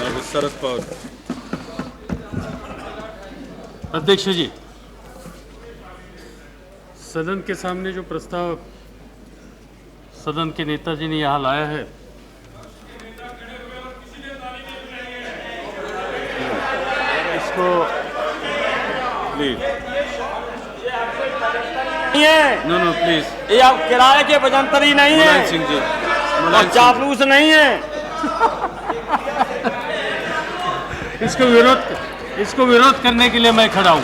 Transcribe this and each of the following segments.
शरद पवार। अध्यक्ष जी, सदन के सामने जो प्रस्ताव सदन के नेताजी ने यहाँ लाया है, इसको प्लीज नहीं है। No no please. ये आप किराए के बजंतर ही नहीं मुलायम है सिंह जी, और चापलूस नहीं है। इसको विरोध करने के लिए मैं खड़ा हूँ।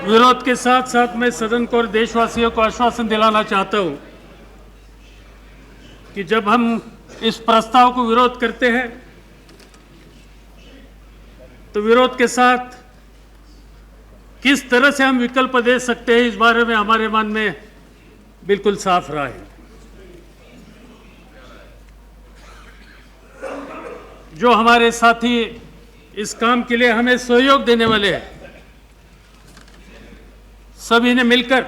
विरोध के साथ साथ मैं सदन को और देशवासियों को आश्वासन दिलाना चाहता हूं कि जब हम इस प्रस्ताव को विरोध करते हैं तो विरोध के साथ किस तरह से हम विकल्प दे सकते हैं, इस बारे में हमारे मन में बिल्कुल साफ राय है। जो हमारे साथी इस काम के लिए हमें सहयोग देने वाले हैं, सभी ने मिलकर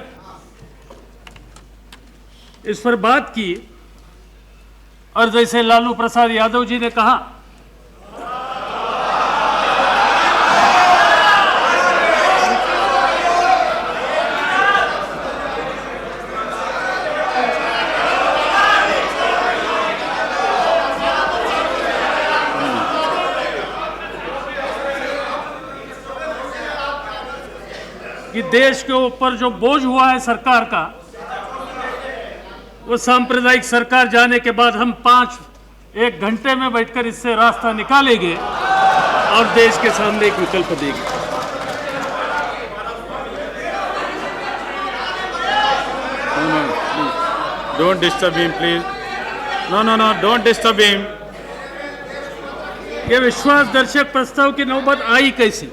इस पर बात की और जैसे लालू प्रसाद यादव जी ने कहा, कि देश के ऊपर जो बोझ हुआ है सरकार का, वो सांप्रदायिक सरकार जाने के बाद हम 1 घंटे में बैठकर इससे रास्ता निकालेंगे और देश के सामने एक विकल्प देंगे। Don't disturb him please. No no no don't disturb him. ये विश्वासदर्शक प्रस्ताव की नौबत आई कैसी?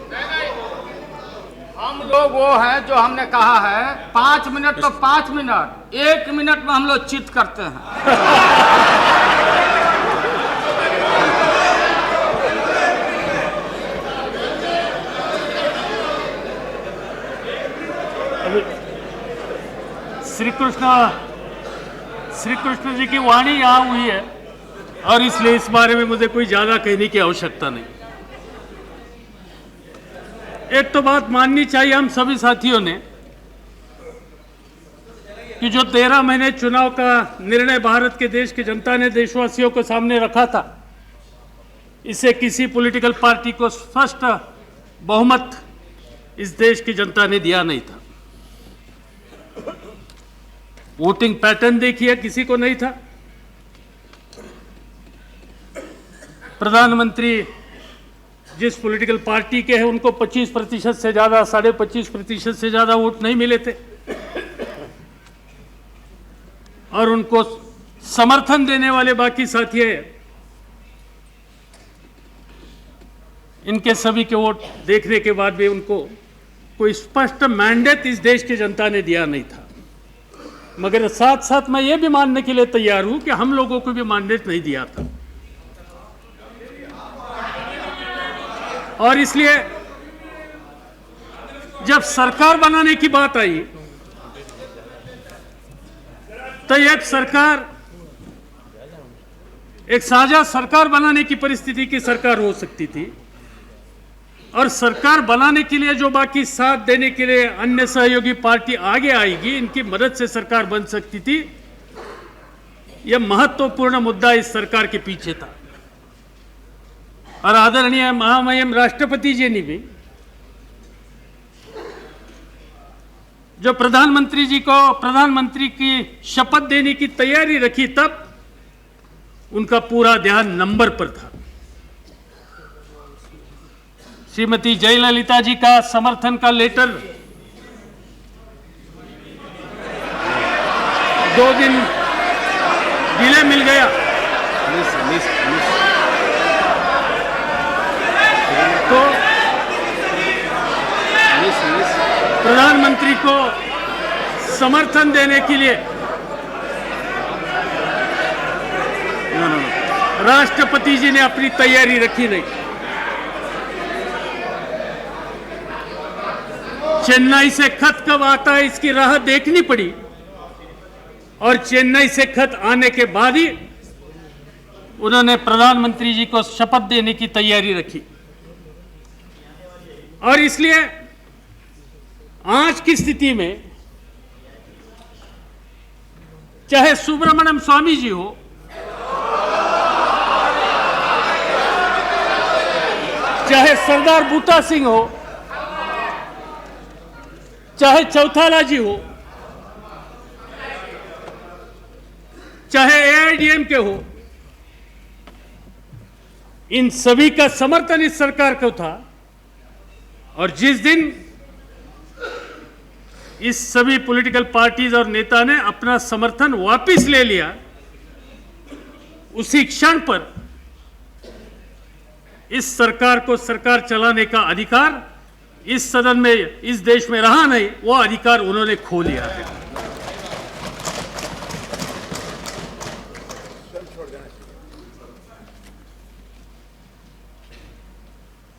हम लोग वो हैं जो हमने कहा है 5 मिनट तो 5 मिनट, 1 मिनट में हम लोग चित करते हैं। श्री कृष्ण जी की वाणी यहाँ हुई है और इसलिए इस बारे में मुझे कोई ज्यादा कहने की आवश्यकता नहीं। एक तो बात माननी चाहिए हम सभी साथियों ने कि जो 13 महीने चुनाव का निर्णय भारत के देश की जनता ने देशवासियों को सामने रखा था, इससे किसी पॉलिटिकल पार्टी को स्पष्ट बहुमत इस देश की जनता ने दिया नहीं था। वोटिंग पैटर्न देखिए, किसी को नहीं था। प्रधानमंत्री जिस पॉलिटिकल पार्टी के हैं उनको 25% से ज्यादा, 25.5% से ज्यादा वोट नहीं मिले थे और उनको समर्थन देने वाले बाकी साथी हैं, इनके सभी के वोट देखने के बाद भी उनको कोई स्पष्ट मैंडेट इस देश की जनता ने दिया नहीं था। मगर साथ साथ मैं ये भी मानने के लिए तैयार हूं कि हम लोगों को भी मैंडेट नहीं दिया था और इसलिए जब सरकार बनाने की बात आई तो एक साझा सरकार बनाने की परिस्थिति की सरकार हो सकती थी और सरकार बनाने के लिए जो बाकी साथ देने के लिए अन्य सहयोगी पार्टी आगे आएगी, इनकी मदद से सरकार बन सकती थी। यह महत्वपूर्ण मुद्दा इस सरकार के पीछे था और आदरणीय महामहिम राष्ट्रपति जी ने भी जो प्रधानमंत्री जी को प्रधानमंत्री की शपथ देने की तैयारी रखी, तब उनका पूरा ध्यान नंबर पर था। श्रीमती जयललिता जी का समर्थन का लेटर 2 दिन डिले मिल गया तो प्रधानमंत्री को समर्थन देने के लिए राष्ट्रपति जी ने अपनी तैयारी रखी नहीं। चेन्नई से खत कब आता है इसकी राह देखनी पड़ी, और चेन्नई से खत आने के बाद ही उन्होंने प्रधानमंत्री जी को शपथ देने की तैयारी रखी। और इसलिए आज की स्थिति में चाहे सुब्रमण्यम स्वामी जी हो, चाहे सरदार बूटा सिंह हो, चाहे चौथाला जी हो, चाहे एआईडीएमके हो, इन सभी का समर्थन इस सरकार को था। और जिस दिन इस सभी पॉलिटिकल पार्टीज और नेता ने अपना समर्थन वापस ले लिया, उसी क्षण पर इस सरकार को सरकार चलाने का अधिकार इस सदन में, इस देश में रहा नहीं, वो अधिकार उन्होंने खो लिया है।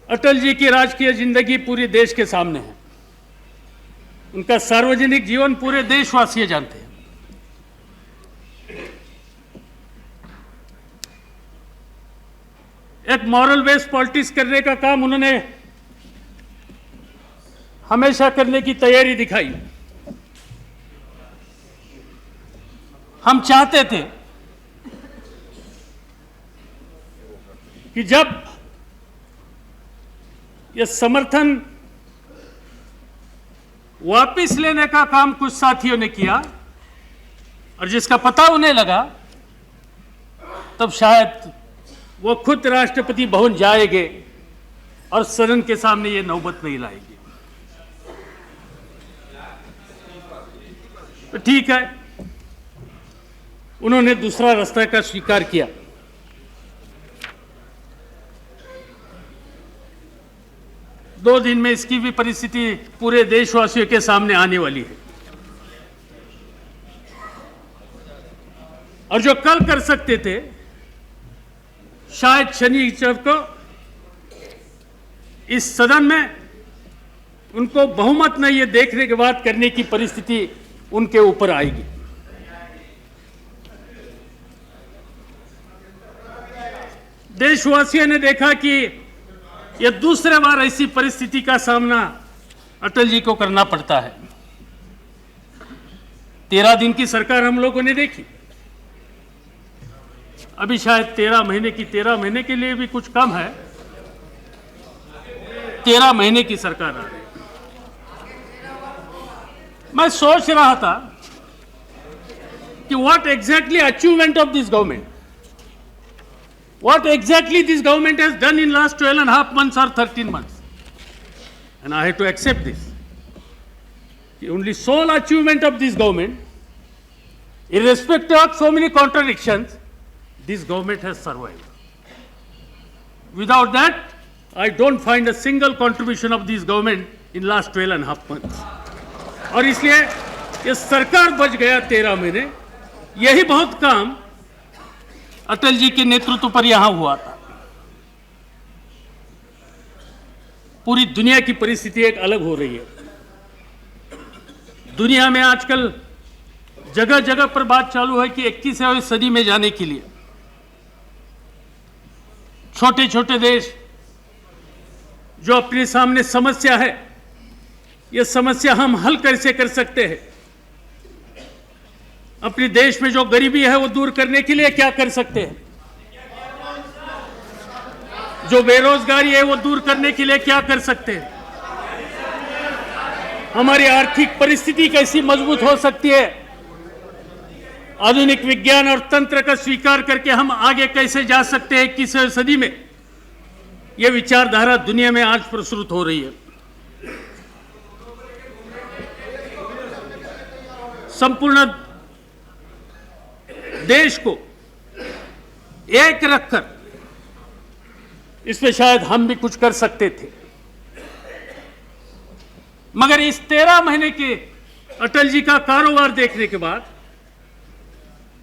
अटल जी की राजकीय जिंदगी पूरे देश के सामने है। उनका सार्वजनिक जीवन पूरे देशवासी जानते हैं। एक मॉरल बेस्ड पॉलिटिक्स करने का काम उन्होंने हमेशा करने की तैयारी दिखाई। हम चाहते थे कि जब यह समर्थन वापस लेने का काम कुछ साथियों ने किया और जिसका पता उन्हें लगा, तब शायद वो खुद राष्ट्रपति भवन जाएंगे और सदन के सामने ये नौबत नहीं लाएंगे। तो ठीक है, उन्होंने दूसरा रास्ता का स्वीकार किया। दो दिन में इसकी भी परिस्थिति पूरे देशवासियों के सामने आने वाली है। और जो कल कर सकते थे, शायद शनिवार को इस सदन में उनको बहुमत नहीं ये देखने के बाद करने की परिस्थिति उनके ऊपर आएगी। देशवासियों ने देखा कि यह दूसरे बार ऐसी परिस्थिति का सामना अटल जी को करना पड़ता है। 13 दिन की सरकार हम लोगों ने देखी, अभी शायद 13 महीने के लिए भी कुछ कम है। 13 महीने की सरकार आ रही है। मैं सोच रहा था कि what exactly achievement of this government, what exactly this government has done in last 12.5 months or 13 months, and I have to accept this. The only sole achievement of this government, irrespective of so many contradictions, this government has survived. Without that, I don't find a single contribution of this government in last 12.5 months. और इसलिए ये सरकार बच गया 13 महीने, यही बहुत काम अटल जी के नेतृत्व पर यहां हुआ था। पूरी दुनिया की परिस्थिति एक अलग हो रही है। दुनिया में आजकल जगह जगह पर बात चालू है कि 21वीं सदी में जाने के लिए छोटे छोटे देश जो अपने सामने समस्या है, यह समस्या हम हल कैसे कर सकते हैं, अपने देश में जो गरीबी है वो दूर करने के लिए क्या कर सकते हैं, जो बेरोजगारी है वो दूर करने के लिए क्या कर सकते हैं, हमारी आर्थिक परिस्थिति कैसी मजबूत हो सकती है, आधुनिक विज्ञान और तंत्र का स्वीकार करके हम आगे कैसे जा सकते हैं 21वीं सदी में। यह विचारधारा दुनिया में आज प्रस्तुत हो रही है। संपूर्ण देश को एक रखकर इसमें शायद हम भी कुछ कर सकते थे, मगर इस 13 महीने के अटल जी का कारोबार देखने के बाद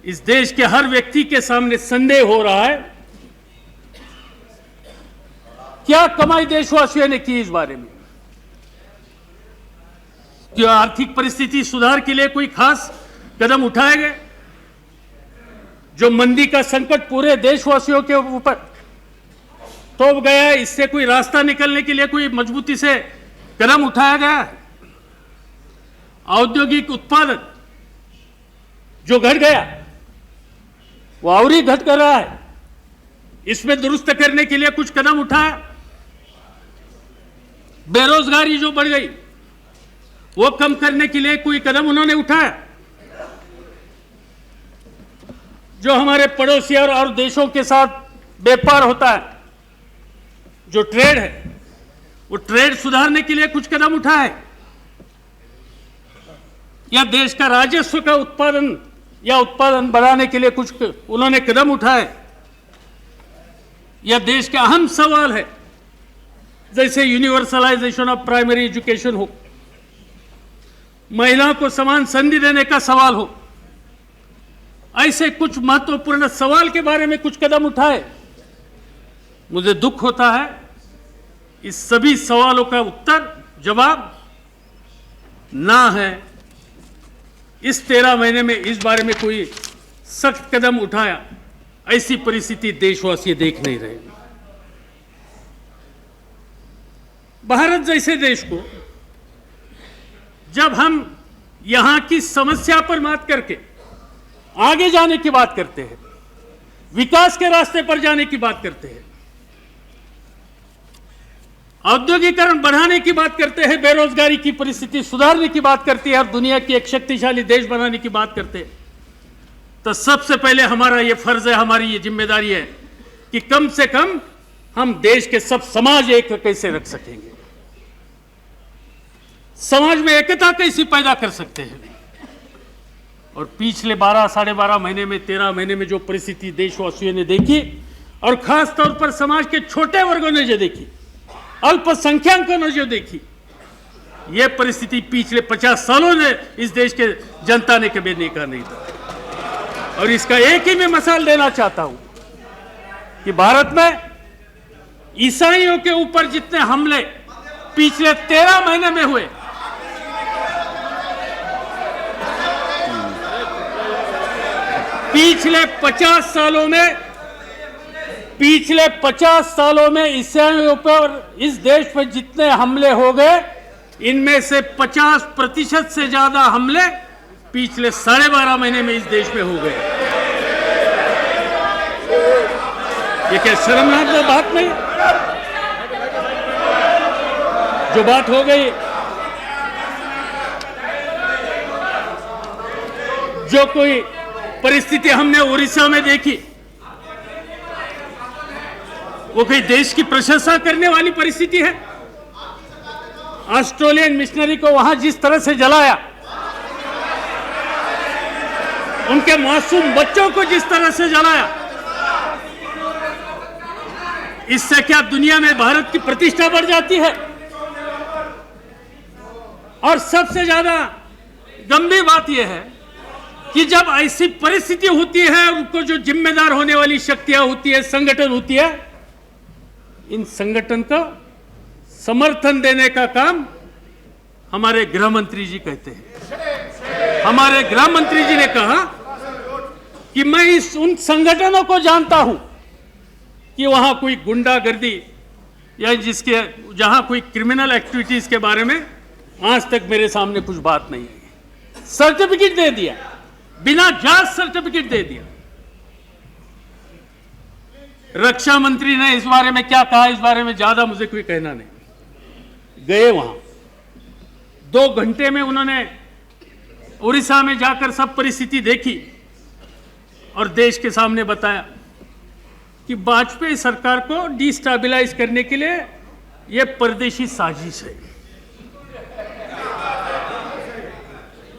इस देश के हर व्यक्ति के सामने संदेह हो रहा है, क्या कमाई देशवासियों ने की इस बारे में। क्या आर्थिक परिस्थिति सुधार के लिए कोई खास कदम उठाए गए? जो मंदी का संकट पूरे देशवासियों के ऊपर तो गया है, इससे कोई रास्ता निकलने के लिए कोई मजबूती से कदम उठाया गया है? औद्योगिक उत्पादन जो घट गया वो और ही घट कर रहा है, इसमें दुरुस्त करने के लिए कुछ कदम उठाया? बेरोजगारी जो बढ़ गई वो कम करने के लिए कोई कदम उन्होंने उठाया? जो हमारे पड़ोसी और देशों के साथ व्यापार होता है, जो ट्रेड है, वो ट्रेड सुधारने के लिए कुछ कदम उठाए? या देश का राजस्व का उत्पादन या उत्पादन बढ़ाने के लिए कुछ उन्होंने कदम उठाए? यह देश का अहम सवाल है, जैसे यूनिवर्सलाइजेशन ऑफ प्राइमरी एजुकेशन हो, महिलाओं को समान संधि देने का सवाल हो, ऐसे कुछ महत्वपूर्ण सवाल के बारे में कुछ कदम उठाए? मुझे दुख होता है इस सभी सवालों का उत्तर जवाब ना है। इस 13 महीने में इस बारे में कोई सख्त कदम उठाया, ऐसी परिस्थिति देशवासी देख नहीं रहे। भारत जैसे देश को जब हम यहां की समस्या पर मात करके आगे जाने की बात करते हैं, विकास के रास्ते पर जाने की बात करते हैं, औद्योगिकरण बढ़ाने की बात करते हैं, बेरोजगारी की परिस्थिति सुधारने की बात करती है और दुनिया की एक शक्तिशाली देश बनाने की बात करते हैं, तो सबसे पहले हमारा ये फर्ज है, हमारी ये जिम्मेदारी है कि कम से कम हम देश के सब समाज एक कैसे रख सकेंगे, समाज में एकता कैसे पैदा कर सकते हैं। और पिछले 12 साढ़े 12 महीने में 13 महीने में जो परिस्थिति देशवासियों ने देखी और खास तौर पर समाज के छोटे वर्गों ने जो देखी, अल्पसंख्यकों ने जो देखी, यह परिस्थिति पिछले 50 सालों ने इस देश के जनता ने कभी देखा नहीं था। और इसका एक ही मैं मिसाल देना चाहता हूं कि भारत में ईसाइयों के ऊपर जितने हमले पिछले 13 महीने में हुए, पिछले 50 सालों में ईसाइयों पर इस देश पर जितने हमले हो गए, इनमें से 50% से ज्यादा हमले पिछले 12.5 महीने में इस देश में हो गए। ये क्या शर्मनाक बात नहीं? जो बात हो गई, जो कोई परिस्थिति हमने उड़ीसा में देखी, वो कोई देश की प्रशंसा करने वाली परिस्थिति है? ऑस्ट्रेलियन मिशनरी को वहां जिस तरह से जलाया, उनके मासूम बच्चों को जिस तरह से जलाया, इससे क्या दुनिया में भारत की प्रतिष्ठा बढ़ जाती है? और सबसे ज्यादा गंभीर बात यह है कि जब ऐसी परिस्थिति होती है, उनको जो जिम्मेदार होने वाली शक्तियां होती है, संगठन होती है, इन संगठन का समर्थन देने का काम हमारे गृह मंत्री जी कहते हैं। हमारे गृह मंत्री जी ने कहा कि मैं उन संगठनों को जानता हूं कि वहां कोई गुंडागर्दी या जहां कोई क्रिमिनल एक्टिविटीज के बारे में आज तक मेरे सामने कुछ बात नहीं है। सर्टिफिकेट दे दिया, बिना जांच सर्टिफिकेट दे दिया। रक्षा मंत्री ने इस बारे में क्या कहा, इस बारे में ज्यादा मुझे कोई कहना नहीं। गए वहां 2 घंटे में उन्होंने उड़ीसा में जाकर सब परिस्थिति देखी और देश के सामने बताया कि वाजपेयी सरकार को डिस्टेबलाइज करने के लिए यह परदेशी साजिश है।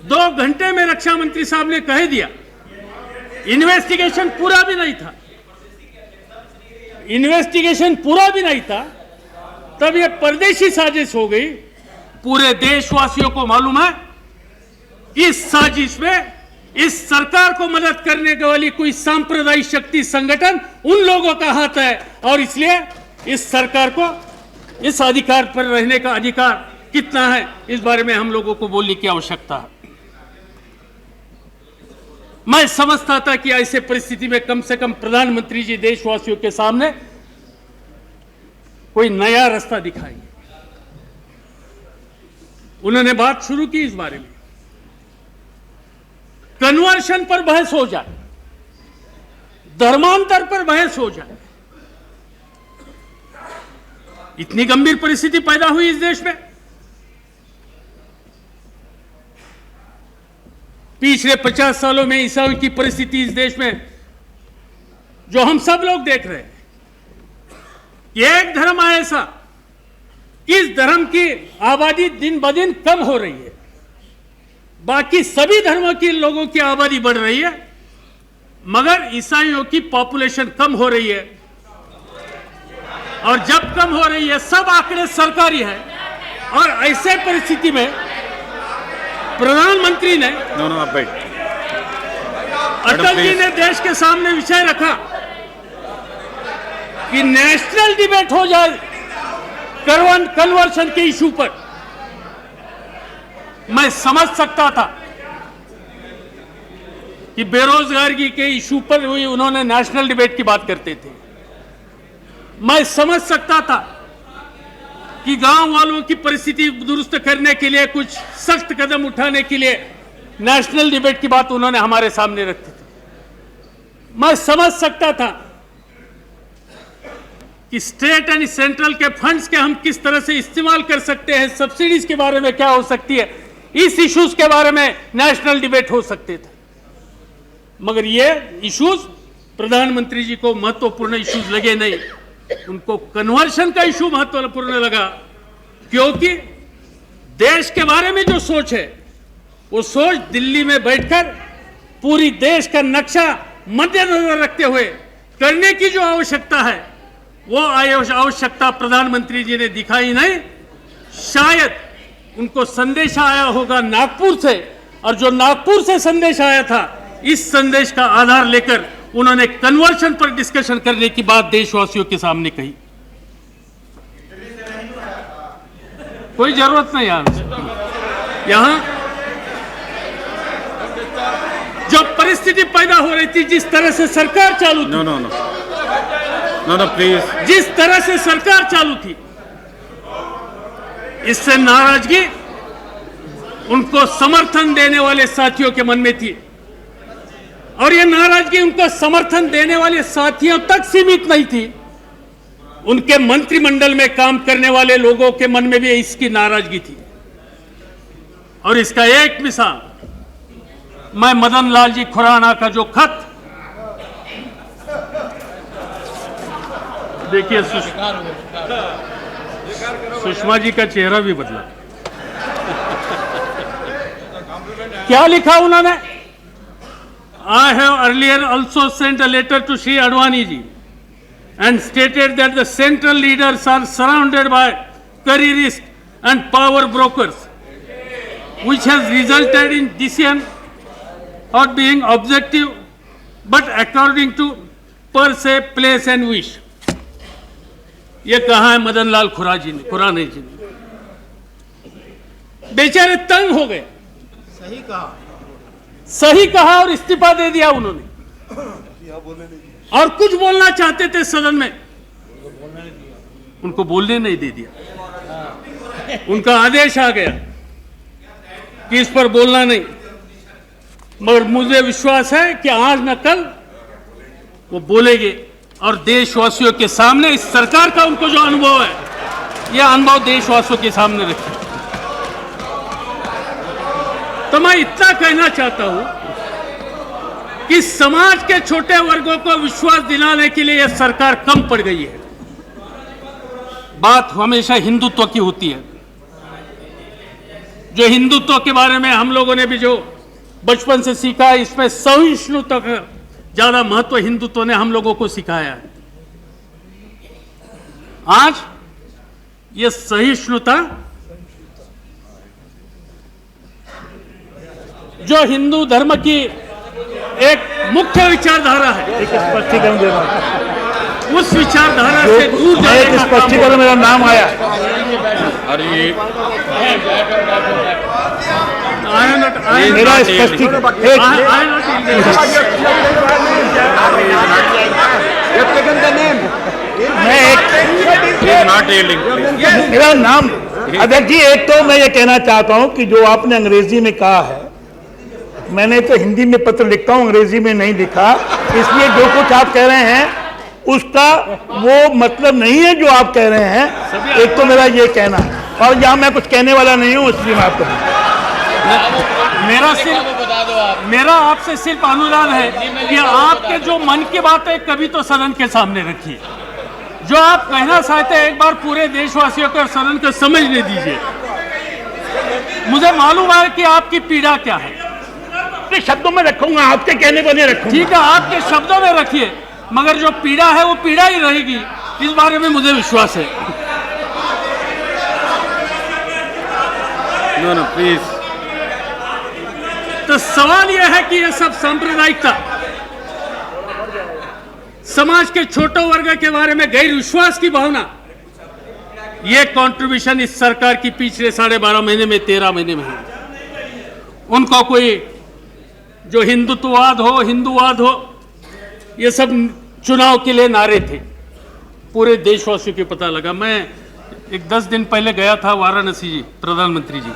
2 घंटे में रक्षा मंत्री साहब ने कह दिया। इन्वेस्टिगेशन पूरा भी नहीं था, इन्वेस्टिगेशन पूरा भी नहीं था, तब यह परदेशी साजिश हो गई। पूरे देशवासियों को मालूम है इस साजिश में इस सरकार को मदद करने वाली कोई सांप्रदायिक शक्ति संगठन उन लोगों का हाथ है, और इसलिए इस सरकार को इस अधिकार पर रहने का अधिकार कितना है, इस बारे में हम लोगों को बोलने की आवश्यकता है। मैं समझता था कि ऐसे परिस्थिति में कम से कम प्रधानमंत्री जी देशवासियों के सामने कोई नया रास्ता दिखाएंगे। उन्होंने बात शुरू की इस बारे में, कन्वर्शन पर बहस हो जाए, धर्मांतर पर बहस हो जाए। इतनी गंभीर परिस्थिति पैदा हुई इस देश में। पिछले 50 सालों में ईसाइयों की परिस्थिति इस देश में जो हम सब लोग देख रहे हैं, एक धर्म ऐसा, इस धर्म की आबादी दिन ब दिन कम हो रही है, बाकी सभी धर्मों के लोगों की आबादी बढ़ रही है, मगर ईसाइयों की पॉपुलेशन कम हो रही है। और जब कम हो रही है, सब आंकड़े सरकारी है, और ऐसे परिस्थिति में प्रधानमंत्री ने, आप बैठ। अटल जी ने देश के सामने विषय रखा कि नेशनल डिबेट हो जाए कन्वर्शन के इशू पर। मैं समझ सकता था कि बेरोजगारी के इशू पर हुई उन्होंने नेशनल डिबेट की बात करते थे। मैं समझ सकता था कि गांव वालों की परिस्थिति दुरुस्त करने के लिए कुछ सख्त कदम उठाने के लिए नेशनल डिबेट की बात उन्होंने हमारे सामने रखी थी। मैं समझ सकता था कि स्टेट एंड सेंट्रल के फंड्स के हम किस तरह से इस्तेमाल कर सकते हैं, सब्सिडीज के बारे में क्या हो सकती है, इस इश्यूज के बारे में नेशनल डिबेट हो सकते थे। मगर ये इश्यूज प्रधानमंत्री जी को महत्वपूर्ण इश्यूज लगे नहीं, उनको कन्वर्शन का इशू महत्वपूर्ण लगा, क्योंकि देश के बारे में जो सोच है वो सोच दिल्ली में बैठकर पूरी देश का नक्शा मद्देनजर रखते हुए करने की जो आवश्यकता है, वो आवश्यकता प्रधानमंत्री जी ने दिखाई नहीं। शायद उनको संदेश आया होगा नागपुर से, और जो नागपुर से संदेश आया था, इस संदेश का आधार लेकर उन्होंने कन्वर्शन पर डिस्कशन करने की बात देशवासियों के सामने कही। कोई जरूरत नहीं यहां जो परिस्थिति पैदा हो रही थी, जिस तरह से सरकार चालू थी, नो प्लीज, जिस तरह से सरकार चालू थी, इससे नाराजगी उनको समर्थन देने वाले साथियों के मन में थी, और यह नाराजगी उनको समर्थन देने वाले साथियों तक सीमित नहीं थी, उनके मंत्रिमंडल में काम करने वाले लोगों के मन में भी इसकी नाराजगी थी। और इसका एक मिसाल, मैं मदन लाल जी खुराना का जो खत, देखिए सुषमा जी का चेहरा भी बदला। क्या लिखा उन्होंने? I have earlier also sent a letter to Shri Advani ji and stated that the central leaders are surrounded by careerists and power brokers, which has resulted in decision not being objective but according to per se place and wish. ये कहा है मदन लाल खुराना जी ने। बेचारे तंग हो गए। सही कहा और इस्तीफा दे दिया उन्होंने, और कुछ बोलना चाहते थे सदन में, उनको बोलने नहीं दे दिया। उनका आदेश आ गया कि इस पर बोलना नहीं, मगर मुझे विश्वास है कि आज न कल वो बोलेंगे, और देशवासियों के सामने इस सरकार का उनको जो अनुभव है, यह अनुभव देशवासियों के सामने रखें। तो मैं इतना कहना चाहता हूं कि समाज के छोटे वर्गों को विश्वास दिलाने के लिए यह सरकार कम पड़ गई है। बात हमेशा हिंदुत्व की होती है, जो हिंदुत्व के बारे में हम लोगों ने भी जो बचपन से सीखा है, इसमें सहिष्णुता का ज्यादा महत्व हिंदुत्व ने हम लोगों को सिखाया है। आज यह सहिष्णुता जो हिंदू धर्म की एक मुख्य विचारधारा है, उस विचारधारा से दूर जाने एक का काम स्पष्टीकरण मेरा नाम आया। अरे मेरा स्पष्टीकरण एक मैं एक नॉट yielding. मेरा नाम अध्यक्ष जी, एक तो मैं ये कहना चाहता हूं कि जो आपने अंग्रेजी में कहा है, मैंने तो हिंदी में पत्र लिखता हूं, अंग्रेजी में नहीं लिखा, इसलिए जो कुछ आप कह रहे हैं उसका वो मतलब नहीं है जो आप कह रहे हैं। एक तो मेरा ये कहना है, और यहाँ मैं कुछ कहने वाला नहीं हूँ, इसलिए मैं आपको मेरा आपसे सिर्फ अनुरोध है कि आपके जो मन की बात है कभी तो सदन के सामने रखिए। जो आप कहना चाहते हैं एक बार पूरे देशवासियों को सदन को समझने दीजिए। मुझे मालूम है कि आपकी पीड़ा क्या है। अपने शब्दों में रखूंगा, आपके कहने पर नहीं रखूंगा। ठीक है, आपके शब्दों में रखिए, मगर जो पीड़ा है वो पीड़ा ही रहेगी, इस बारे में मुझे विश्वास है। No, no, please. तो सवाल यह है कि यह सब सांप्रदायिकता, समाज के छोटे वर्ग के बारे में गैर विश्वास की भावना, यह कंट्रीब्यूशन इस सरकार की पिछले 12.5 महीने में 13 महीने में है। उनको कोई जो हिंदुत्ववाद हो, ये सब चुनाव के लिए नारे थे, पूरे देशवासियों को पता लगा। मैं एक 10 दिन पहले गया था वाराणसी जी, प्रधानमंत्री जी,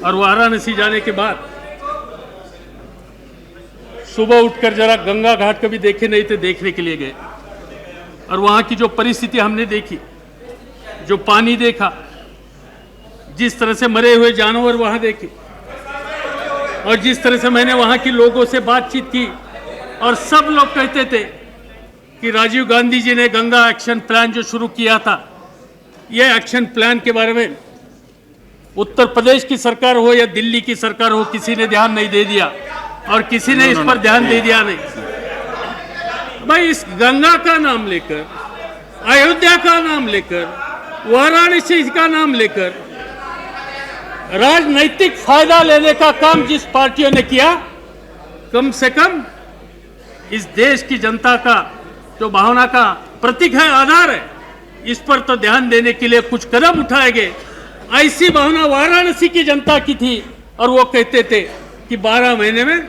और वाराणसी जाने के बाद सुबह उठकर जरा गंगा घाट कभी देखे नहीं थे, देखने के लिए गए, और वहाँ की जो परिस्थिति हमने देखी, जो पानी देखा, जिस तरह से मरे हुए जानवर वहाँ देखे, और जिस तरह से मैंने वहाँ के लोगों से बातचीत की, और सब लोग कहते थे कि राजीव गांधी जी ने गंगा एक्शन प्लान जो शुरू किया था, यह एक्शन प्लान के बारे में उत्तर प्रदेश की सरकार हो या दिल्ली की सरकार हो, किसी ने ध्यान नहीं दे दिया, और किसी ने इस पर ध्यान दे दिया नहीं। भाई, इस गंगा का नाम लेकर, अयोध्या का नाम लेकर, वाराणसी का नाम लेकर राजनीतिक फायदा लेने का काम जिस पार्टियों ने किया, कम से कम इस देश की जनता का जो भावना का प्रतीक है, आधार है, इस पर तो ध्यान देने के लिए कुछ कदम उठाए गए। ऐसी भावना वाराणसी की जनता की थी, और वो कहते थे कि 12 महीने में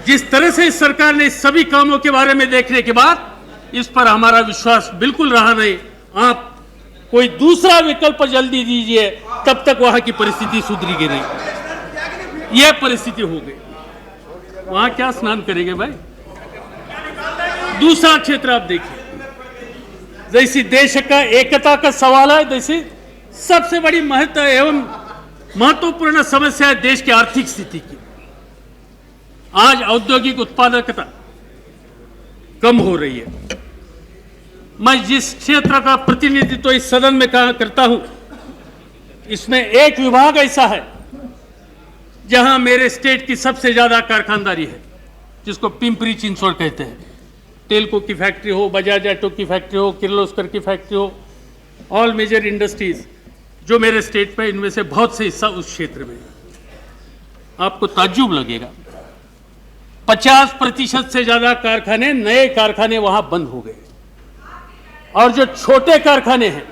जिस तरह से इस सरकार ने इस सभी कामों के बारे में देखने के बाद इस पर हमारा विश्वास बिल्कुल रहा नहीं। आप कोई दूसरा विकल्प जल्दी दीजिए, तब तक वहां की परिस्थिति सुधरेगी नहीं। यह परिस्थिति हो गई, वहां क्या स्नान करेंगे भाई। दूसरा क्षेत्र आप देखिए, जैसी देश का एकता का सवाल है, जैसी सबसे बड़ी महत्व एवं महत्वपूर्ण समस्या है देश की आर्थिक स्थिति की। आज औद्योगिक उत्पादकता कम हो रही है। मैं जिस क्षेत्र का प्रतिनिधित्व इस सदन में करता हूं, इसमें एक विभाग ऐसा है जहां मेरे स्टेट की सबसे ज्यादा कारखानदारी है, जिसको पिंपरी चिंचवड़ कहते हैं। टेल्को की फैक्ट्री हो, बजाज ऑटो की फैक्ट्री हो, किर्लोस्कर की फैक्ट्री हो, ऑल मेजर इंडस्ट्रीज जो मेरे स्टेट में, इनमें से बहुत से हिस्सा उस क्षेत्र में है। आपको ताज्जुब लगेगा, 50% से ज्यादा कारखाने, नए कारखाने वहां बंद हो गए, और जो छोटे कारखाने हैं,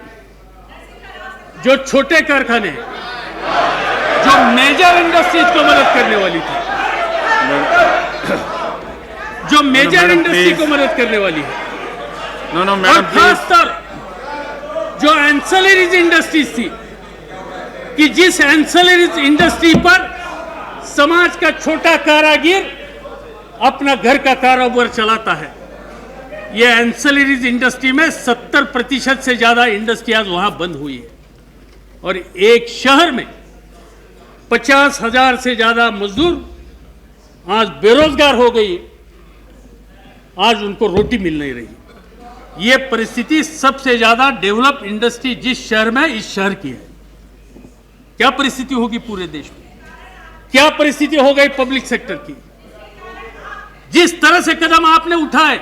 जो मेजर इंडस्ट्रीज को मदद करने वाली थी, जो मेजर इंडस्ट्री को मदद करने वाली है, और खासकर जो एंसेलरीज इंडस्ट्रीज थी, कि जिस एंसेलरीज इंडस्ट्री पर समाज का छोटा कारागिर अपना घर का कारोबार चलाता है, ये एंसेलरीज इंडस्ट्री में 70% से ज्यादा इंडस्ट्री आज वहां बंद हुई है, और एक शहर में 50,000 से ज्यादा मजदूर आज बेरोजगार हो गई, आज उनको रोटी मिल नहीं रही। ये परिस्थिति सबसे ज्यादा डेवलप इंडस्ट्री जिस शहर में, इस शहर की है। क्या परिस्थिति होगी पूरे देश में, क्या परिस्थिति हो गई पब्लिक सेक्टर की। जिस तरह से कदम आपने उठाए,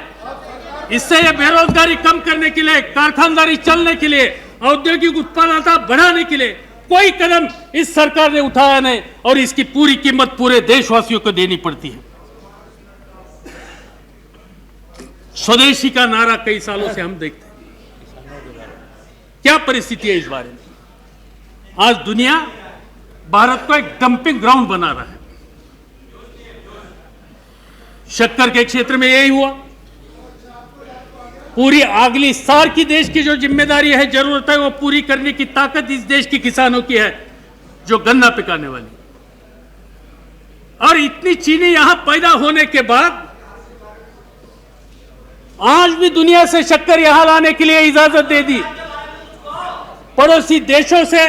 इससे यह बेरोजगारी कम करने के लिए, कारखानदारी चलने के लिए, औद्योगिक उत्पादकता बढ़ाने के लिए कोई कदम इस सरकार ने उठाया नहीं, और इसकी पूरी कीमत पूरे देशवासियों को देनी पड़ती है। स्वदेशी का नारा कई सालों से हम देखते हैं। क्या परिस्थिति है इस बारे में? आज दुनिया भारत को एक डंपिंग ग्राउंड बना रहा है। शक्कर के क्षेत्र में यही हुआ। पूरी अगली साल की देश की जो जिम्मेदारी है, जरूरत है, वो पूरी करने की ताकत इस देश के किसानों की है जो गन्ना पिकाने वाली। और इतनी चीनी यहां पैदा होने के बाद आज भी दुनिया से शक्कर यहां लाने के लिए इजाजत दे दी। पड़ोसी देशों से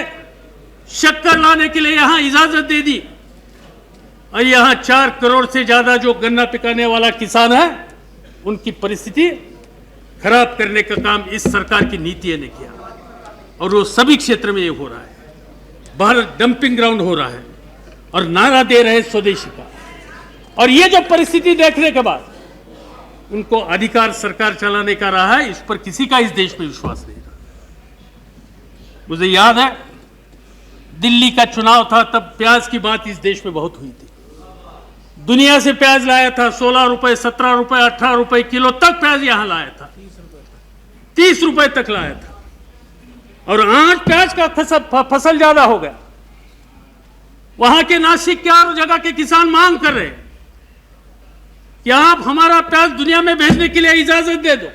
शक्कर लाने के लिए यहां इजाजत दे दी। और यहां 4 करोड़ से ज्यादा जो गन्ना पिकाने वाला किसान है, उनकी परिस्थिति खराब करने का काम इस सरकार की नीति ने किया। और वो सभी क्षेत्र में ये हो रहा है। भारत डंपिंग ग्राउंड हो रहा है और नारा दे रहे स्वदेशी का। और ये जो परिस्थिति देखने के बाद उनको अधिकार सरकार चलाने का रहा है, इस पर किसी का इस देश में विश्वास नहीं रहा। मुझे याद है दिल्ली का चुनाव था, तब प्याज की बात इस देश में बहुत हुई थी। दुनिया से प्याज लाया था, 16 रुपए, 17 रुपए, 18 रुपए किलो तक प्याज यहां लाया था, 30 रुपए तक लाया था। और आज प्याज का फसल ज्यादा हो गया। वहां के नासिक के और जगह के किसान मांग कर रहे हैं कि आप हमारा प्याज दुनिया में भेजने के लिए इजाजत दे दो।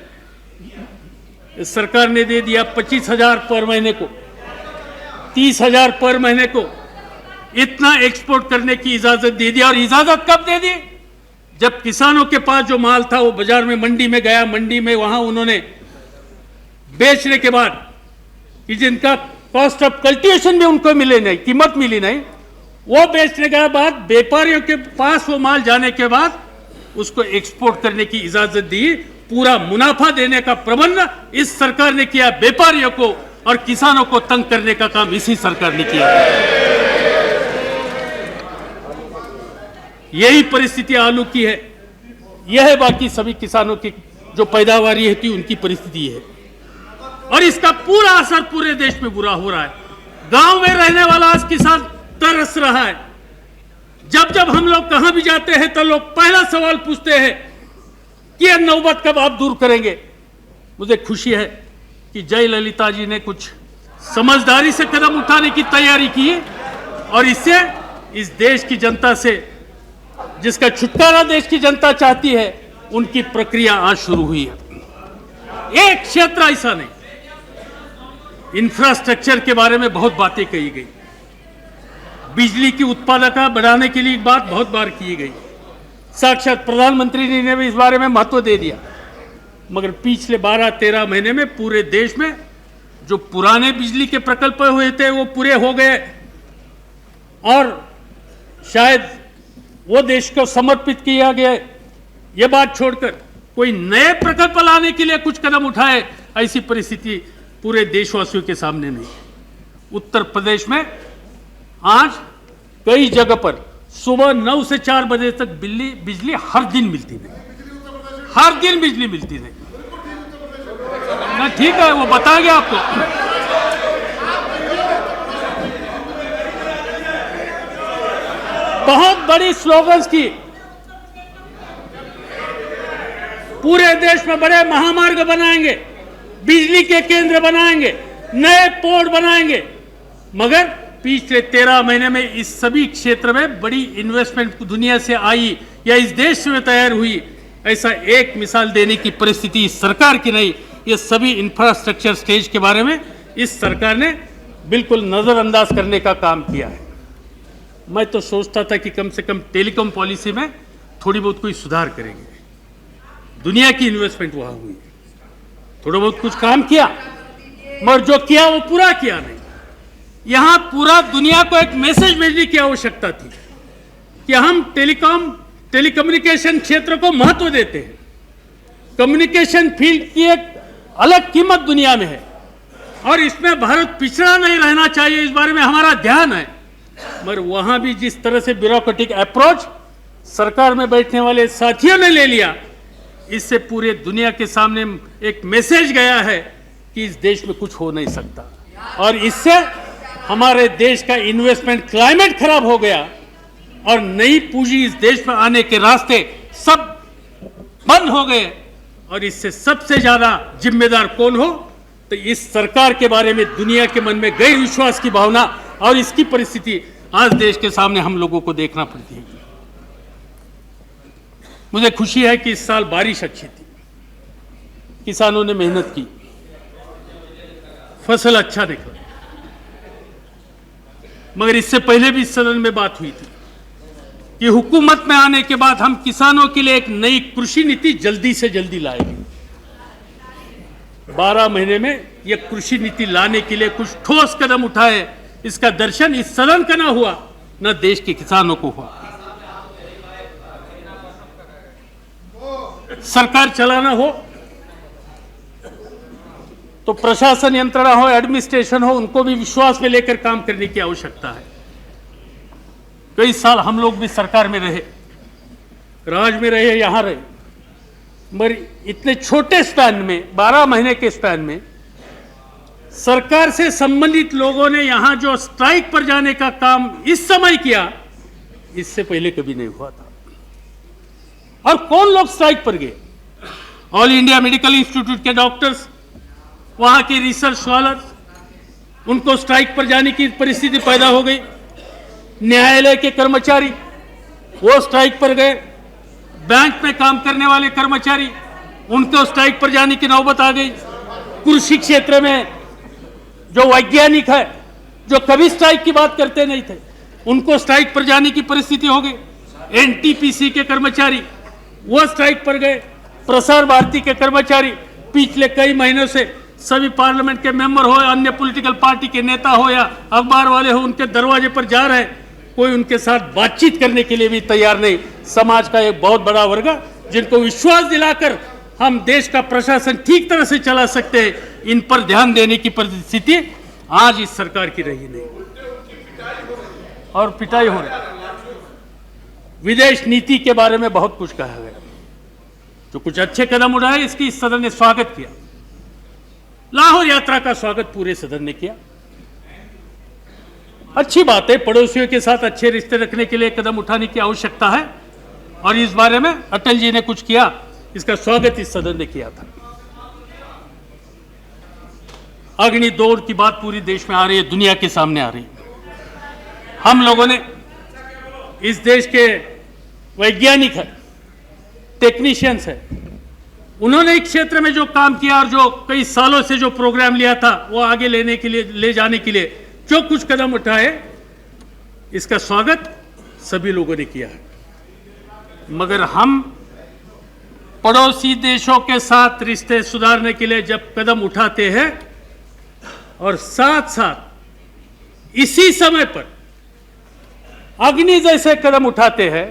इस सरकार ने दे दिया 25,000 पर महीने को, 30,000 पर महीने को, इतना एक्सपोर्ट करने की इजाजत दे दी। और इजाजत कब दे दी? जब किसानों के पास जो माल था वो बाजार में, मंडी में गया, मंडी में वहां उन्होंने बेचने के बाद कि जिनका कॉस्ट ऑफ कल्टीवेशन भी उनको मिले नहीं, कीमत मिली नहीं, वो बेचने के बाद व्यापारियों के पास वो माल जाने के बाद उसको एक्सपोर्ट करने की इजाजत दी। पूरा मुनाफा देने का प्रबंध इस सरकार ने किया। व्यापारियों को और किसानों को तंग करने का काम इसी सरकार ने किया। यही परिस्थिति आलू की है, यह है बाकी सभी किसानों की जो पैदावारी होती है उनकी परिस्थिति है। और इसका पूरा असर पूरे देश में बुरा हो रहा है। गांव में रहने वाला आज किसान तरस रहा है। जब जब हम लोग कहां भी जाते हैं तो लोग पहला सवाल पूछते हैं कि यह नौबत कब आप दूर करेंगे। मुझे खुशी है कि जयललिता जी ने कुछ समझदारी से कदम उठाने की तैयारी की और इससे इस देश की जनता से, जिसका छुटकारा देश की जनता चाहती है, उनकी प्रक्रिया आज शुरू हुई है। एक क्षेत्र ऐसा नहीं, इंफ्रास्ट्रक्चर के बारे में बहुत बातें कही गई, बिजली की उत्पादकता बढ़ाने के लिए बात बहुत बार की गई, साक्षात प्रधानमंत्री जी ने भी इस बारे में महत्व दे दिया। मगर पिछले 12-13 महीने में पूरे देश में जो पुराने बिजली के प्रकल्प हुए थे वो पूरे हो गए और शायद वो देश को समर्पित किया गया। ये बात छोड़कर कोई नए प्रकल्प लाने के लिए कुछ कदम उठाए, ऐसी परिस्थिति पूरे देशवासियों के सामने नहीं। उत्तर प्रदेश में आज कई जगह पर सुबह 9 से 4 बजे तक बिजली हर दिन मिलती नहीं, हर दिन बिजली मिलती नहीं। ना ठीक है, वो बता गया आपको। बहुत बड़ी स्लोगन्स की, पूरे देश में बड़े महामार्ग बनाएंगे, बिजली के केंद्र बनाएंगे, नए पोर्ट बनाएंगे, मगर पिछले 13 महीने में इस सभी क्षेत्र में बड़ी इन्वेस्टमेंट दुनिया से आई या इस देश में तैयार हुई, ऐसा एक मिसाल देने की परिस्थिति इस सरकार की नहीं। ये सभी इंफ्रास्ट्रक्चर स्टेज के बारे में इस सरकार ने बिल्कुल नजरअंदाज करने का काम किया है। मैं तो सोचता था कि कम से कम टेलीकॉम पॉलिसी में थोड़ी बहुत कोई सुधार करेंगे। दुनिया की इन्वेस्टमेंट वहां हुई, थोड़ा बहुत कुछ काम किया, मगर जो किया वो पूरा किया नहीं। यहां पूरा दुनिया को एक मैसेज भेजने की आवश्यकता थी कि हम टेलीकम्युनिकेशन क्षेत्र को महत्व देते हैं। कम्युनिकेशन फील्ड की एक अलग कीमत दुनिया में है और इसमें भारत पिछड़ा नहीं रहना चाहिए, इस बारे में हमारा ध्यान है। मगर वहां भी जिस तरह से ब्यूरोक्रेटिक अप्रोच सरकार में बैठने वाले साथियों ने ले लिया, इससे पूरे दुनिया के सामने एक मैसेज गया है कि इस देश में कुछ हो नहीं सकता और इससे हमारे देश का इन्वेस्टमेंट क्लाइमेट खराब हो गया और नई पूंजी इस देश में आने के रास्ते सब बंद हो गए और इससे सबसे ज्यादा जिम्मेदार कौन हो, तो इस सरकार के बारे में दुनिया के मन में गैर विश्वास की भावना और इसकी परिस्थिति आज देश के सामने हम लोगों को देखना पड़ती है। मुझे खुशी है कि इस साल बारिश अच्छी थी, किसानों ने मेहनत की, फसल अच्छा निकला। मगर इससे पहले भी इस सदन में बात हुई थी कि हुकूमत में आने के बाद हम किसानों के लिए एक नई कृषि नीति जल्दी से जल्दी लाएंगे। 12 महीने में यह कृषि नीति लाने के लिए कुछ ठोस कदम उठाए, इसका दर्शन इस सदन का ना हुआ, न देश के किसानों को हुआ। सरकार चलाना हो तो प्रशासन यंत्रणा हो, एडमिनिस्ट्रेशन हो, उनको भी विश्वास में लेकर काम करने की आवश्यकता है। कई साल हम लोग भी सरकार में रहे, राज में रहे, यहां रहे, मगर इतने छोटे स्पैन में, 12 महीने के स्पैन में सरकार से संबंधित लोगों ने यहां जो स्ट्राइक पर जाने का काम इस समय किया, इससे पहले कभी नहीं हुआ था। और कौन लोग स्ट्राइक पर गए? ऑल इंडिया मेडिकल इंस्टीट्यूट के डॉक्टर्स, वहां के रिसर्च स्कॉलर्स, उनको स्ट्राइक पर जाने की परिस्थिति पैदा हो गई। न्यायालय के कर्मचारी वो स्ट्राइक पर गए। बैंक में काम करने वाले कर्मचारी, उनको स्ट्राइक पर जाने की नौबत आ गई। कृषि क्षेत्र में जो वैज्ञानिक है, जो कभी स्ट्राइक की बात करते नहीं थे, उनको स्ट्राइक पर जाने की परिस्थिति हो गई। एनटीपीसी के कर्मचारी वो स्ट्राइक पर गए। प्रसार भारती के कर्मचारी पिछले कई महीनों से सभी पार्लियामेंट के मेंबर हो, अन्य पॉलिटिकल पार्टी के नेता हो या अखबार वाले हो, उनके दरवाजे पर जा रहे हैं। कोई उनके साथ बातचीत करने के लिए भी तैयार नहीं। समाज का एक बहुत बड़ा वर्ग जिनको विश्वास दिलाकर हम देश का प्रशासन ठीक तरह से चला सकते हैं, इन पर ध्यान देने की परिस्थिति आज इस सरकार की रही नहीं, और पिटाई हो रही। विदेश नीति के बारे में बहुत कुछ कहा गया, जो कुछ अच्छे कदम उठाए इसकी इस सदन ने स्वागत किया। लाहौर यात्रा का स्वागत पूरे सदन ने किया। अच्छी बात है, पड़ोसियों के साथ अच्छे रिश्ते रखने के लिए कदम उठाने की आवश्यकता है, और इस बारे में अटल जी ने कुछ किया, इसका स्वागत इस सदन ने किया था। अग्नि दौड़ की बात पूरी देश में आ रही है, दुनिया के सामने आ रही है। हम लोगों ने, इस देश के वैज्ञानिक है, टेक्नीशियंस है, उन्होंने एक क्षेत्र में जो काम किया और जो कई सालों से जो प्रोग्राम लिया था वो आगे लेने के लिए, ले जाने के लिए जो कुछ कदम उठाए, इसका स्वागत सभी लोगों ने किया है। मगर हम पड़ोसी देशों के साथ रिश्ते सुधारने के लिए जब कदम उठाते हैं और साथ साथ इसी समय पर अग्नि जैसे कदम उठाते हैं,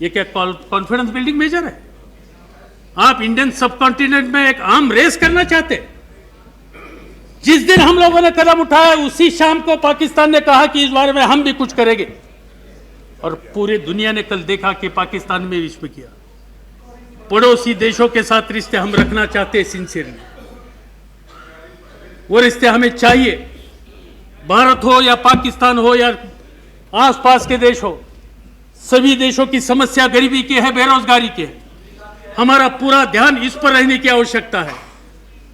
ये क्या कॉन्फिडेंस बिल्डिंग मेजर है? आप इंडियन सबकॉन्टिनेंट में एक आर्म रेस करना चाहते हैं? जिस दिन हम लोगों ने कदम उठाया उसी शाम को पाकिस्तान ने कहा कि इस बारे में हम भी कुछ करेंगे, और पूरे दुनिया ने कल देखा कि पाकिस्तान में भी इसमें किया। पड़ोसी देशों के साथ रिश्ते हम रखना चाहते हैं सिंसियरली, वो रिश्ते हमें चाहिए। भारत हो या पाकिस्तान हो या आसपास के देश हो, सभी देशों की समस्या गरीबी की है, बेरोजगारी की है। हमारा पूरा ध्यान इस पर रहने की आवश्यकता है,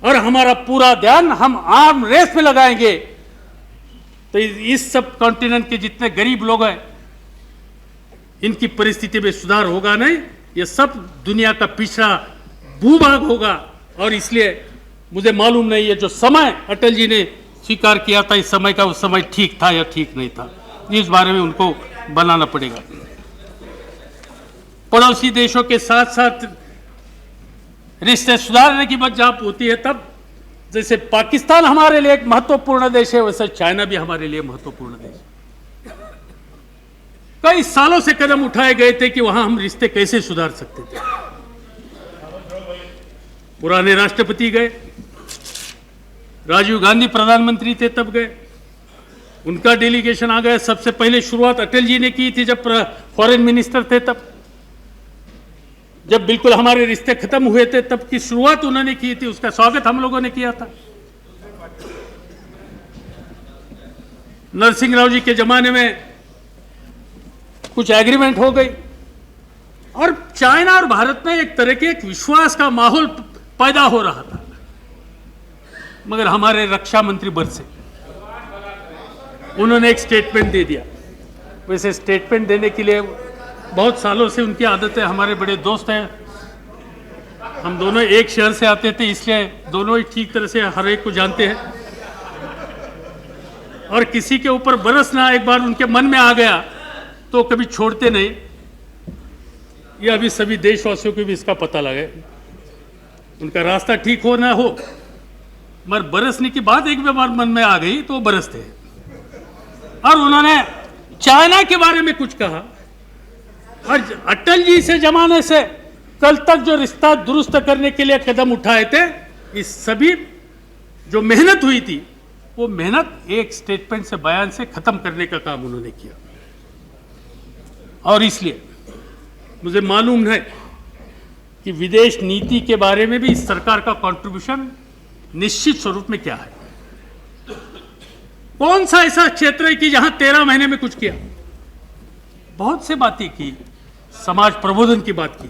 और हमारा पूरा ध्यान हम आर्म रेस में लगाएंगे तो इस सब कॉन्टिनेंट के जितने गरीब लोग हैं, इनकी परिस्थिति में सुधार होगा नहीं, ये सब दुनिया का पिछड़ा भूभाग होगा। और इसलिए मुझे मालूम नहीं है, जो समय अटल जी ने स्वीकार किया था, इस समय का उस समय ठीक था या ठीक नहीं था, इस बारे में उनको बनाना पड़ेगा। पड़ोसी देशों के साथ साथ रिश्ते सुधारने की बात जब होती है, तब जैसे पाकिस्तान हमारे लिए एक महत्वपूर्ण देश है, वैसे चाइना भी हमारे लिए महत्वपूर्ण देश है। कई सालों से कदम उठाए गए थे कि वहां हम रिश्ते कैसे सुधार सकते थे। पुराने राष्ट्रपति गए, राजीव गांधी प्रधानमंत्री थे तब गए, उनका डेलीगेशन आ गया। सबसे पहले शुरुआत अटल जी ने की थी जब फॉरेन मिनिस्टर थे, तब जब बिल्कुल हमारे रिश्ते खत्म हुए थे तब की शुरुआत उन्होंने की थी, उसका स्वागत हम लोगों ने किया था। नरसिंह राव जी के जमाने में कुछ एग्रीमेंट हो गई, और चाइना और भारत में एक तरह के एक विश्वास का माहौल पैदा हो रहा था, मगर हमारे रक्षा मंत्री बरसे, उन्होंने एक स्टेटमेंट दे दिया। वैसे स्टेटमेंट देने के लिए बहुत सालों से उनकी आदत है, हमारे बड़े दोस्त हैं, हम दोनों एक शहर से आते थे, इसलिए दोनों ही ठीक तरह से हर एक को जानते हैं। और किसी के ऊपर बरसना एक बार उनके मन में आ गया तो कभी छोड़ते नहीं। ये अभी सभी देशवासियों को भी इसका पता लगे, उनका रास्ता ठीक हो ना हो, मगर बरसने की बात एक बार मन में आ गई तो बरसते हैं। और उन्होंने चाइना के बारे में कुछ कहा, और अटल जी से जमाने से कल तक जो रिश्ता दुरुस्त करने के लिए कदम उठाए थे, इस सभी जो मेहनत हुई थी वो मेहनत एक स्टेटमेंट से, बयान से खत्म करने का काम उन्होंने किया। और इसलिए मुझे मालूम है कि विदेश नीति के बारे में भी इस सरकार का कंट्रीब्यूशन निश्चित स्वरूप में क्या है। कौन सा ऐसा क्षेत्र है कि जहां 13 महीने में कुछ किया? बहुत से बातें की, समाज प्रबोधन की बात की,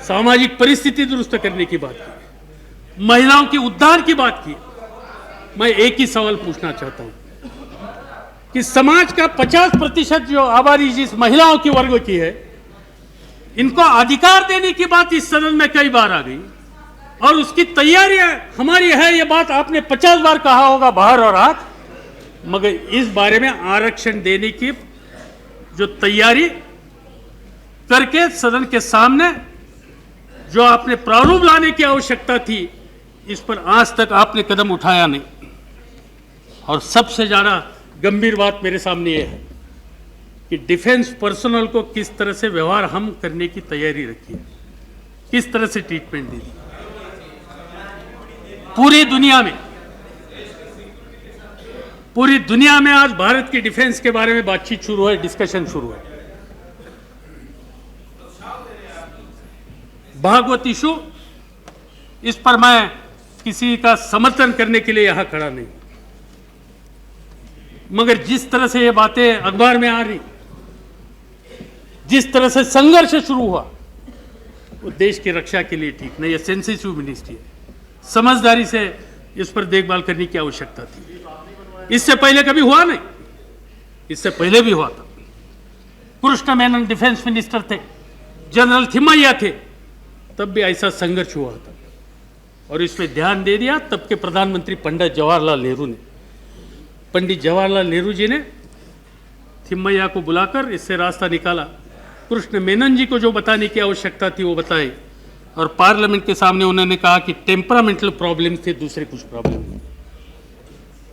सामाजिक परिस्थिति दुरुस्त करने की बात की, महिलाओं के उद्धार की बात की। मैं एक ही सवाल पूछना चाहता हूं कि समाज का 50% जो आबादी जिस महिलाओं की वर्ग की है, इनको अधिकार देने की बात इस सदन में कई बार आ गई, और उसकी तैयारियां हमारी है, ये बात आपने 50 बार कहा होगा बाहर और आज, मगर इस बारे में आरक्षण देने की जो तैयारी करके सदन के सामने जो आपने प्रारूप लाने की आवश्यकता थी, इस पर आज तक आपने कदम उठाया नहीं। और सबसे ज्यादा गंभीर बात मेरे सामने यह है कि डिफेंस पर्सनल को किस तरह से व्यवहार हम करने की तैयारी रखी है, किस तरह से ट्रीटमेंट दी। पूरी दुनिया में आज भारत की डिफेंस के बारे में बातचीत शुरू है, डिस्कशन शुरू है। भागवत इशू, इस पर मैं किसी का समर्थन करने के लिए यहां खड़ा नहीं, मगर जिस तरह से ये बातें अखबार में आ रही, जिस तरह से संघर्ष शुरू हुआ, वो देश की रक्षा के लिए ठीक नहीं है। सेंसिटिव मिनिस्ट्री है, समझदारी से इस पर देखभाल करने की आवश्यकता थी। इससे पहले कभी हुआ नहीं, इससे पहले भी हुआ था। कृष्ण मेनन डिफेंस मिनिस्टर थे, जनरल थिमैया थे, तब भी ऐसा संघर्ष हुआ था, और इसमें ध्यान दे दिया तब के प्रधानमंत्री पंडित जवाहरलाल नेहरू ने। पंडित जवाहरलाल नेहरू जी ने थिमैया को बुलाकर इससे रास्ता निकाला। कृष्ण मेनन जी को जो बताने की आवश्यकता थी वो बताए, और पार्लियामेंट के सामने उन्होंने कहा कि टेम्परामेंटल प्रॉब्लम थे, दूसरे कुछ प्रॉब्लम नहीं।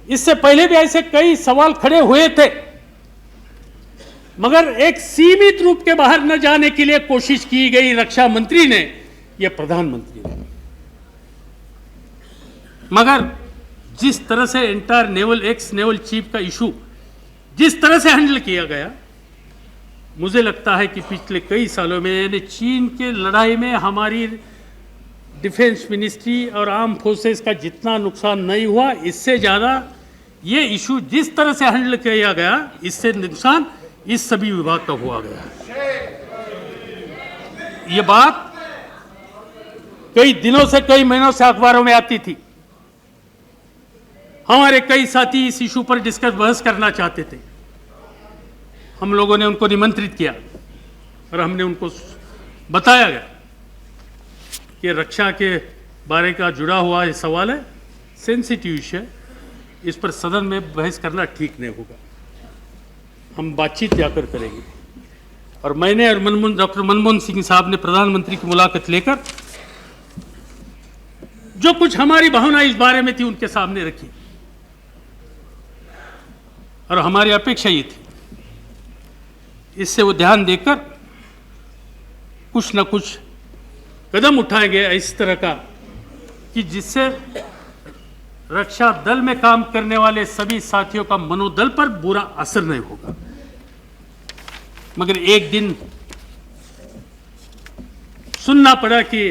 इससे पहले भी ऐसे कई सवाल खड़े हुए थे, मगर एक सीमित रूप के बाहर न जाने के लिए कोशिश की गई रक्षा मंत्री ने या प्रधानमंत्री ने। मगर जिस तरह से entire naval x naval chief का इशू जिस तरह से हैंडल किया गया, मुझे लगता है कि पिछले कई सालों में यानी चीन के लड़ाई में हमारी डिफेंस मिनिस्ट्री और आर्म फोर्सेस का जितना नुकसान नहीं हुआ, इससे ज़्यादा ये इशू जिस तरह से हैंडल किया गया, इससे नुकसान इस सभी विभाग का हुआ गया। ये बात कई दिनों से, कई महीनों से अखबारों में आती थी। हमारे कई साथी इस इशू पर बहस करना चाहते थे। हम लोगों ने उनको निमंत्रित किया और हमने उनको बताया गया कि रक्षा के बारे का जुड़ा हुआ ये सवाल है, सेंसिटिव इशू है, इस पर सदन में बहस करना ठीक नहीं होगा, हम बातचीत जाकर करेंगे। और मैंने और डॉक्टर मनमोहन सिंह साहब ने प्रधानमंत्री की मुलाकात लेकर जो कुछ हमारी भावना इस बारे में थी उनके सामने रखी, और हमारी अपेक्षा ये थी इससे वो ध्यान देकर कुछ न कुछ कदम उठाएंगे इस तरह का कि जिससे रक्षा दल में काम करने वाले सभी साथियों का मनोदल पर बुरा असर नहीं होगा। मगर एक दिन सुनना पड़ा कि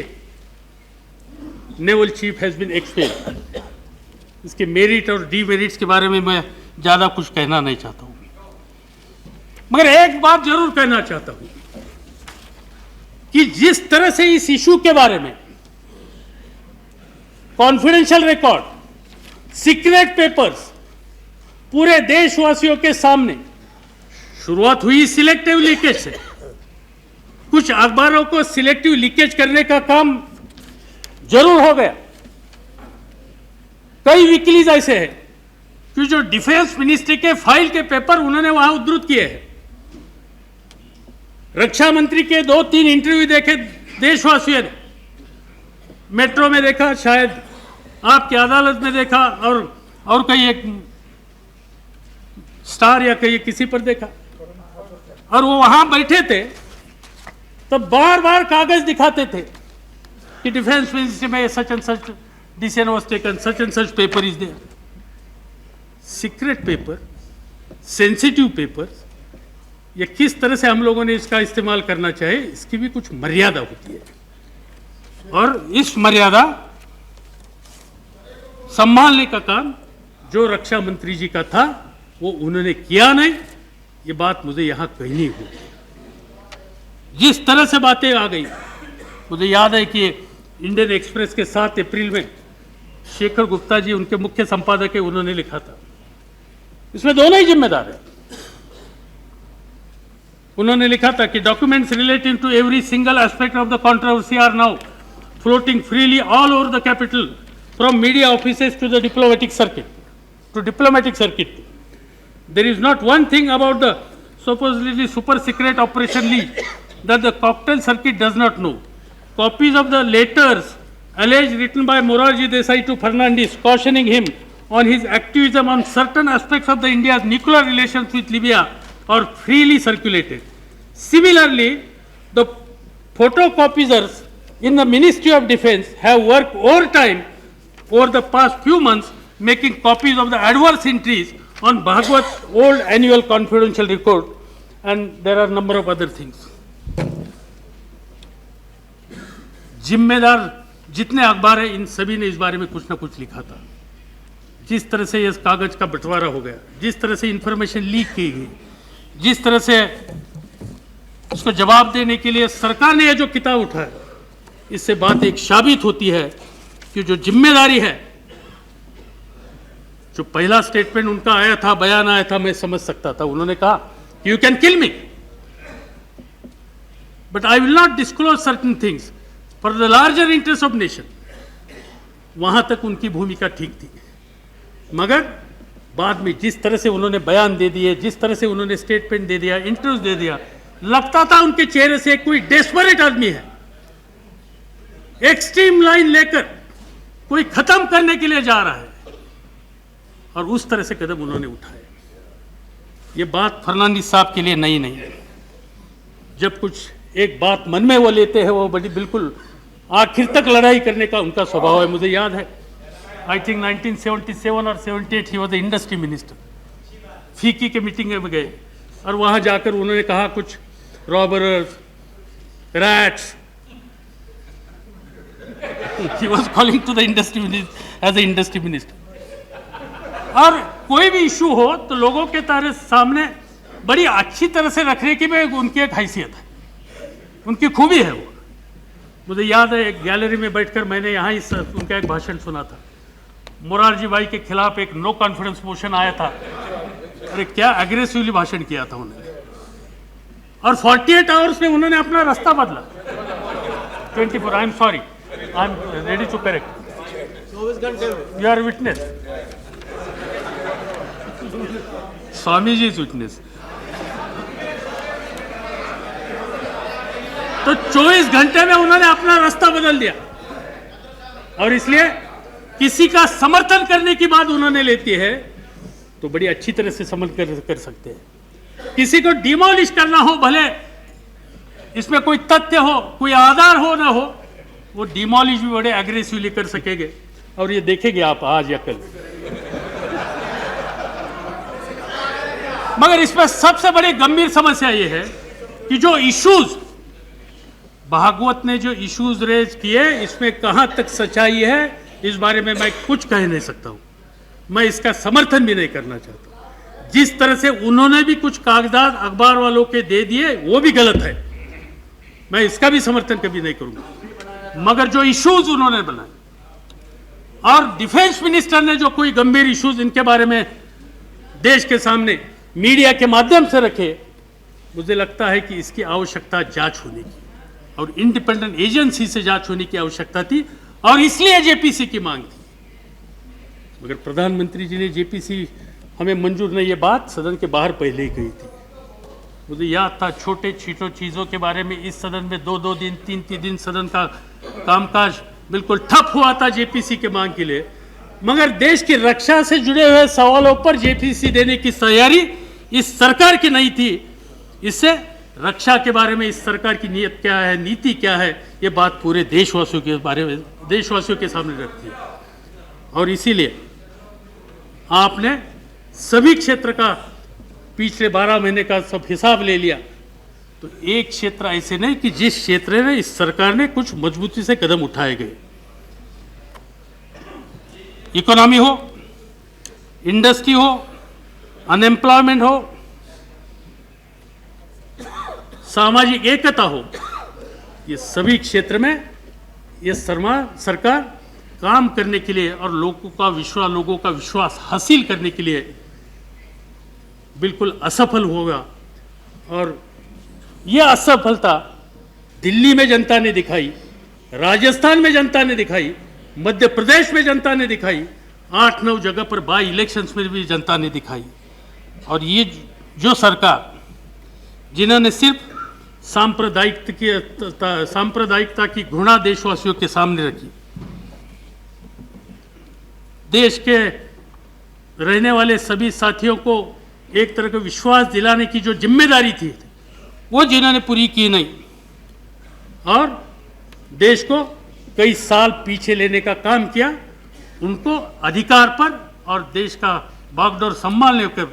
naval chief has been expelled. इसके मेरिट और डीमेरिट्स के बारे में मैं ज्यादा कुछ कहना नहीं चाहता हूं, मगर एक बात जरूर कहना चाहता हूं कि जिस तरह से इस इशू के बारे में कॉन्फिडेंशियल रिकॉर्ड, सीक्रेट पेपर्स पूरे देशवासियों के सामने, शुरुआत हुई सिलेक्टिव लीकेज से। कुछ अखबारों को सिलेक्टिव लीकेज करने का काम जरूर हो गया। कई वीकलीज ऐसे हैं कि जो डिफेंस मिनिस्ट्री के फाइल के पेपर उन्होंने वहां उद्धृत किए हैं। रक्षा मंत्री के 2-3 इंटरव्यू देखे देशवासियों ने, मेट्रो में देखा, शायद आपकी अदालत में देखा, और कहीं एक स्टार या कहीं किसी पर देखा। और वो वहां बैठे थे तो बार बार कागज दिखाते थे कि डिफेंस मिनिस्ट्री में such and such decision was taken, such and such paper is there. Secret paper, sensitive paper, ये किस तरह से हम लोगों ने इसका इस्तेमाल करना चाहिए, इसकी भी कुछ मर्यादा होती है। और इस मर्यादा संभालने का काम जो रक्षा मंत्री जी का था वो उन्होंने किया नहीं। ये बात मुझे यहां कहनी होगी। जिस तरह से बातें आ गई, मुझे याद है कि इंडियन एक्सप्रेस के 7 अप्रैल में शेखर गुप्ता जी उनके मुख्य संपादक है, उन्होंने लिखा था, इसमें दोनों ही जिम्मेदार है। उन्होंने लिखा था कि documents relating to every single aspect of the controversy are now floating freely all over the capital from media offices to the diplomatic circuit. There is not one thing about the supposedly super secret operation leak that the cocktail circuit does not know. Copies of the letters alleged written by Morarji Desai to Fernandes cautioning him on his activism on certain aspects of the India's nuclear relations with Libya are freely circulated. Similarly, the photocopiers in the Ministry of Defence have worked overtime over the past few months making copies of the adverse entries on Bhagwat's old annual confidential record, and there are a number of other things. जिम्मेदार जितने अखबार हैं इन सभी ने इस बारे में कुछ ना कुछ लिखा था। जिस तरह से इस कागज का बंटवारा हो गया, जिस तरह से इंफॉर्मेशन लीक की गई, जिस तरह से उसको जवाब देने के लिए सरकार ने यह जो किताब उठाया, इससे बात एक साबित होती है कि जो जिम्मेदारी है, जो पहला स्टेटमेंट उनका आया था, बयान आया था, मैं समझ सकता था। उन्होंने कहा कि you can kill me but I will not disclose certain things for the larger interest of nation. वहां तक उनकी भूमिका ठीक थी, मगर बाद में जिस तरह से उन्होंने बयान दे दिए, जिस तरह से उन्होंने स्टेटमेंट दे दिया, इंटरव्यू दे दिया, लगता था उनके चेहरे से कोई डेस्परेट आदमी है, एक्सट्रीम लाइन लेकर कोई खत्म करने के लिए जा रहा है, और उस तरह से कदम उन्होंने उठाए। ये बात फर्नांडिस साहब के लिए नई नहीं है। जब कुछ एक बात मन में वो लेते हैं, वो बड़ी बिल्कुल आखिर तक लड़ाई करने का उनका स्वभाव है। मुझे याद है, आई थिंक 1977 और 78 he was the industry minister. फीकी के मीटिंग में गए और वहां जाकर उन्होंने कहा कुछ robbers, rats, he was calling to the industry minister as a industry minister। और कोई भी इशू हो तो लोगों के तरह सामने बड़ी अच्छी तरह से रखने की भी उनकी एक हैसियत है, उनकी खूबी है वो। मुझे याद है एक गैलरी में बैठकर मैंने यहाँ ही उनका एक भाषण सुना था। मोरारजी भाई के खिलाफ एक नो कॉन्फिडेंस मोशन आया था। अरे क्या एग्रेसिवली भाषण किया था उन्होंने, और 48 आवर्स में उन्होंने अपना रास्ता बदला। 24, I am sorry, I am ready to correct, you are witness, Swami ji is witness. तो 24 घंटे में उन्होंने अपना रास्ता बदल दिया, और इसलिए किसी का समर्थन करने की बात उन्होंने लेती है तो बड़ी अच्छी तरह से समझ कर सकते हैं। किसी को डिमोलिश करना हो, भले इसमें कोई तथ्य हो, कोई आधार हो ना हो, वो डिमोलिश भी बड़े एग्रेसिवली कर सकेंगे, और ये देखेंगे आप आज या कल। मगर इसमें सबसे बड़ी गंभीर समस्या ये है कि जो इश्यूज भागवत ने जो इश्यूज रेज किए, इसमें कहां तक सच्चाई है इस बारे में मैं कुछ कह नहीं सकता हूं। मैं इसका समर्थन भी नहीं करना चाहता। जिस तरह से उन्होंने भी कुछ कागजात अखबार वालों के दे दिए, वो भी गलत है। मैं इसका भी समर्थन कभी नहीं करूंगा। मगर जो इश्यूज उन्होंने बनाए और डिफेंस मिनिस्टर ने जो कोई गंभीर इश्यूज इनके बारे में देश के सामने मीडिया के माध्यम से रखे, मुझे लगता है कि इसकी आवश्यकता जांच होने की और इंडिपेंडेंट एजेंसी से जांच होने की आवश्यकता थी और इसलिए जेपीसी की मांग थी। मगर प्रधानमंत्री जी ने जेपीसी हमें मंजूर नहीं, ये बात सदन के बाहर पहले ही कही थी। मुझे याद था छोटे छोटे चीज़ों के बारे में इस सदन में 2-2 दिन 3-3 दिन सदन का कामकाज बिल्कुल ठप हुआ था जेपीसी के मांग के लिए। मगर देश की रक्षा से जुड़े हुए सवालों पर जेपीसी देने की तैयारी इस सरकार की नहीं थी। इससे रक्षा के बारे में इस सरकार की नीयत क्या है, नीति क्या है, ये बात पूरे देशवासियों के बारे में देशवासियों के सामने रखती है। और इसीलिए आपने सभी क्षेत्र का पिछले 12 महीने का सब हिसाब ले लिया तो एक क्षेत्र ऐसे नहीं कि जिस क्षेत्र में इस सरकार ने कुछ मजबूती से कदम उठाए गए। इकोनॉमी हो, इंडस्ट्री हो, अनएम्प्लॉयमेंट हो, सामाजिक एकता हो, ये सभी क्षेत्र में ये सरकार काम करने के लिए और लोगों का विश्वास हासिल करने के लिए बिल्कुल असफल होगा। और यह असफलता दिल्ली में जनता ने दिखाई, राजस्थान में जनता ने दिखाई, मध्य प्रदेश में जनता ने दिखाई, 8-9 जगह पर बाई इलेक्शंस में भी जनता ने दिखाई। और ये जो सरकार जिन्होंने सिर्फ सांप्रदायिकता की घृणा देशवासियों के सामने रखी, देश के रहने वाले सभी साथियों को एक तरह का विश्वास दिलाने की जो जिम्मेदारी थी वो जिन्होंने पूरी की नहीं और देश को कई साल पीछे लेने का काम किया, उनको अधिकार पर और देश का बागडोर संभालने कर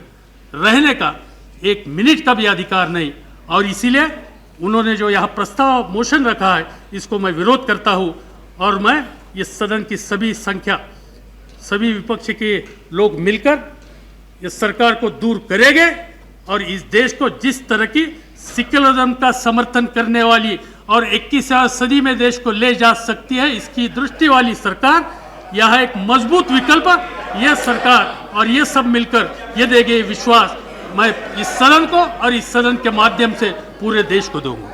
रहने का 1 मिनट का भी अधिकार नहीं। और इसीलिए उन्होंने जो यहाँ प्रस्ताव मोशन रखा है इसको मैं विरोध करता हूँ और मैं इस सदन की सभी विपक्ष के लोग मिलकर इस सरकार को दूर करेंगे और इस देश को जिस तरह की सेक्युलरिज्म का समर्थन करने वाली और 21वीं सदी में देश को ले जा सकती है, इसकी दृष्टि वाली सरकार यह एक मजबूत विकल्प यह सरकार और ये सब मिलकर ये देंगे विश्वास मैं इस सदन को और इस सदन के माध्यम से पूरे देश को दूंगा।